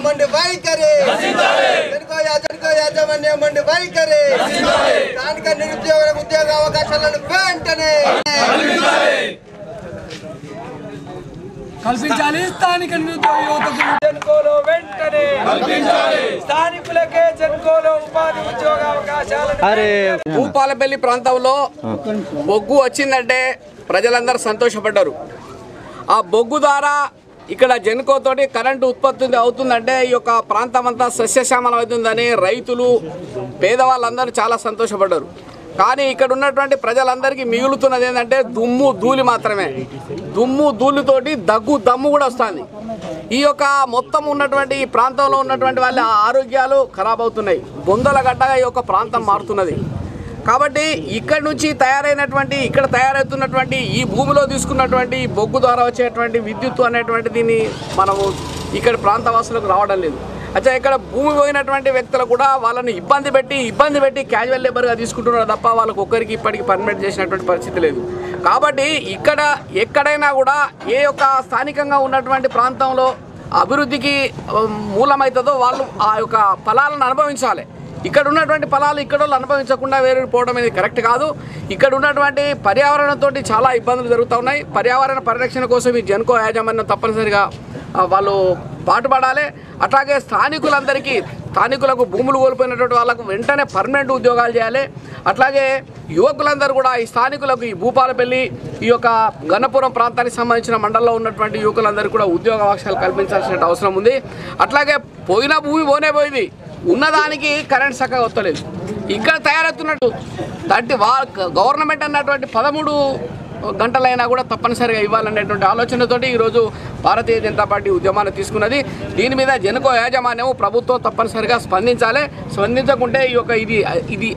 మండి వైఖరి మండి వైఖరి స్థానిక నిరుద్యోగ ఉద్యోగ అవకాశాలను వెంటనే కల్పించాలి. స్థానిక నిరుద్యోగ యువతకు జెన్కోలో వెంటనే స్థానికులకే జెన్కోలో ఉపాధి ఉద్యోగ అవకాశాలు. భూపాలపల్లి ప్రాంతంలో బొగ్గు వచ్చిందంటే ప్రజలందరూ సంతోషపడ్డారు. ఆ బొగ్గు ద్వారా ఇక్కడ జెన్కో తోటి కరెంటు ఉత్పత్తి అవుతుందంటే ఈ యొక్క ప్రాంతం అంతా సస్యశ్యామలం అవుతుందని రైతులు పేదవాళ్ళందరూ చాలా సంతోషపడ్డారు. కానీ ఇక్కడ ఉన్నటువంటి ప్రజలందరికీ మిగులుతున్నది ఏంటంటే దుమ్ము ధూళి మాత్రమే. దుమ్ము ధూళితోటి దమ్ము కూడా వస్తుంది. ఈ యొక్క మొత్తం ఉన్నటువంటి ఈ ప్రాంతంలో ఉన్నటువంటి వాళ్ళ ఆరోగ్యాలు ఖరాబ్ అవుతున్నాయి. బొందల గడ్డగా ఈ యొక్క ప్రాంతం మారుతున్నది. కాబట్టి ఇక్కడ నుంచి ఇక్కడ తయారవుతున్నటువంటి ఈ భూమిలో తీసుకున్నటువంటి బొగ్గు ద్వారా వచ్చేటువంటి విద్యుత్ అనేటువంటి దీన్ని మనము ఇక్కడ ప్రాంతవాసులకు రావడం లేదు. అచ్చా ఇక్కడ భూమి పోయినటువంటి వ్యక్తులు కూడా వాళ్ళని ఇబ్బంది పెట్టి క్యాజువల్ లేబర్గా తీసుకుంటున్నారు తప్ప వాళ్ళకు ఒక్కరికి ఇప్పటికి పర్మిట్ చేసినటువంటి పరిస్థితి లేదు. కాబట్టి ఎక్కడైనా కూడా ఏ యొక్క స్థానికంగా ఉన్నటువంటి ప్రాంతంలో అభివృద్ధికి మూలమవుతుందో వాళ్ళు ఆ యొక్క ఫలాలను అనుభవించాలి. ఇక్కడ ఉన్నటువంటి ఫలాలు ఇక్కడ అనుభవించకుండా వేరే పోవడం అనేది కరెక్ట్ కాదు. ఇక్కడ ఉన్నటువంటి పర్యావరణంతో చాలా ఇబ్బందులు జరుగుతూ ఉన్నాయి. పర్యావరణ పరిరక్షణ కోసం ఈ జెన్కో యాజమాన్యం తప్పనిసరిగా వాళ్ళు పాటుపడాలి. అట్లాగే స్థానికులకు భూములు కోల్పోయినటువంటి వాళ్ళకు వెంటనే పర్మనెంట్ ఉద్యోగాలు చేయాలి. అట్లాగే యువకులందరూ కూడా ఈ స్థానికులకు ఈ భూపాలపల్లి ఈ యొక్క గన్నపురం ప్రాంతానికి సంబంధించిన మండలంలో ఉన్నటువంటి యువకులందరూ కూడా ఉద్యోగ అవకాశాలు కల్పించాల్సిన అవసరం ఉంది. అట్లాగే పోయిన భూమి పోయింది, ఉన్నదానికి కరెంట్ చక్కగా వస్తలేదు. ఇక్కడ తయారవుతున్నట్టు గవర్నమెంట్ అన్నటువంటి 13 గంటలైనా కూడా తప్పనిసరిగా ఇవ్వాలనేటువంటి ఆలోచనతోటి ఈరోజు భారతీయ జనతా పార్టీ ఉద్యమాన్ని తీసుకున్నది. దీని మీద జెన్కో యాజమాన్యం ప్రభుత్వం తప్పనిసరిగా స్పందించాలి. స్పందించకుంటే ఇది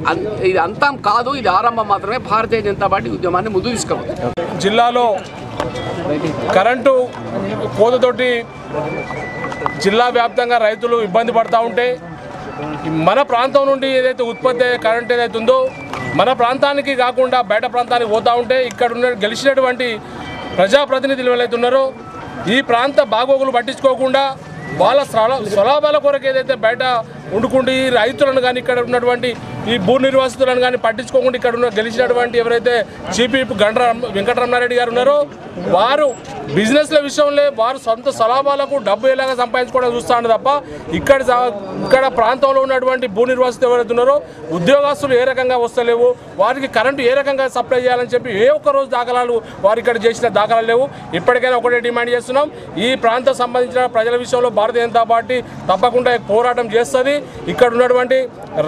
అంతం కాదు, ఇది ఆరంభం మాత్రమే. భారతీయ జనతా పార్టీ ఉద్యమాన్ని ముందు తీసుకోవాలి. జిల్లాలో కరెంటు కోతతోటి జిల్లా వ్యాప్తంగా రైతులు ఇబ్బంది పడుతూ ఉంటే మన ప్రాంతం నుండి ఏదైతే ఉత్పత్తి అయ్యే కరెంట్ ఏదైతే ఉందో మన ప్రాంతానికి కాకుండా బయట ప్రాంతానికి పోతూ ఉంటే ఇక్కడ గెలిచినటువంటి ప్రజాప్రతినిధులు ఎవరైతే ఉన్నారో ఈ ప్రాంత బాగోగులు పట్టించుకోకుండా వాళ్ళ స్వలాభాల కొరకు ఏదైతే బయట వండుకుంటూ ఈ రైతులను కానీ ఇక్కడ ఉన్నటువంటి ఈ భూ నిర్వాసితులను కానీ పట్టించుకోకుండా ఇక్కడ గెలిచినటువంటి ఎవరైతే చీఫ్ విప్ గండ్ర వెంకటరమణారెడ్డి గారు ఉన్నారో వారు బిజినెస్ల విషయంలో వారు సొంత స్వలాభాలకు డబ్బు ఎలాగా సంపాదించుకోవడం చూస్తాను తప్ప ఇక్కడ ప్రాంతంలో ఉన్నటువంటి భూ నిర్వాసితులు ఎవరైతే ఉన్నారో ఉద్యోగస్తులు ఏ రకంగా వస్తలేవు, వారికి కరెంటు ఏ రకంగా సప్లై చేయాలని చెప్పి ఏ ఒక్కరోజు దాఖలాలు వారు ఇక్కడ చేసిన దాఖలాలు లేవు. ఇప్పటికైనా ఒకటే డిమాండ్ చేస్తున్నాం, ఈ ప్రాంతం సంబంధించిన ప్రజల విషయంలో భారతీయ జనతా పార్టీ తప్పకుండా పోరాటం చేస్తుంది. ఇక్కడ ఉన్నటువంటి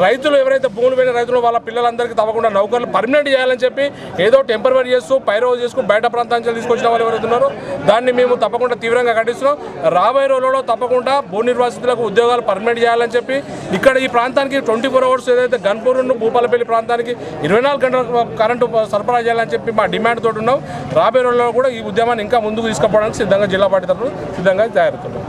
రైతులు ఎవరైతే భూములు పోయిన రైతులు వాళ్ళ పిల్లలందరికీ తప్పకుండా నౌకర్లు పర్మనెంట్ చేయాలని చెప్పి ఏదో టెంపరరీ చేస్తూ పైరోజు చేసుకుని బయట ప్రాంతానికి తీసుకొచ్చిన వాళ్ళు ఎవరైతే ఉన్నారో దాన్ని మేము తప్పకుండా తీవ్రంగా ఖండిస్తున్నాం. రాబోయే రోజుల్లో తప్పకుండా భూ నిర్వాసితులకు ఉద్యోగాలు పర్మనెంట్ చేయాలని చెప్పి ఇక్కడ ఈ ప్రాంతానికి 24 hours ఏదైతే గన్పూర్ నుండి భూపాలపల్లి ప్రాంతానికి 24 గంటల కరెంటు సరఫరా చేయాలని చెప్పి మా డిమాండ్ తోటి ఉన్నాం. రాబోయే రోజుల్లో కూడా ఈ ఉద్యమాన్ని ఇంకా ముందుకు తీసుకుపోవడానికి జిల్లా పార్టీ తరఫున సిద్ధంగా తయారవుతున్నాం.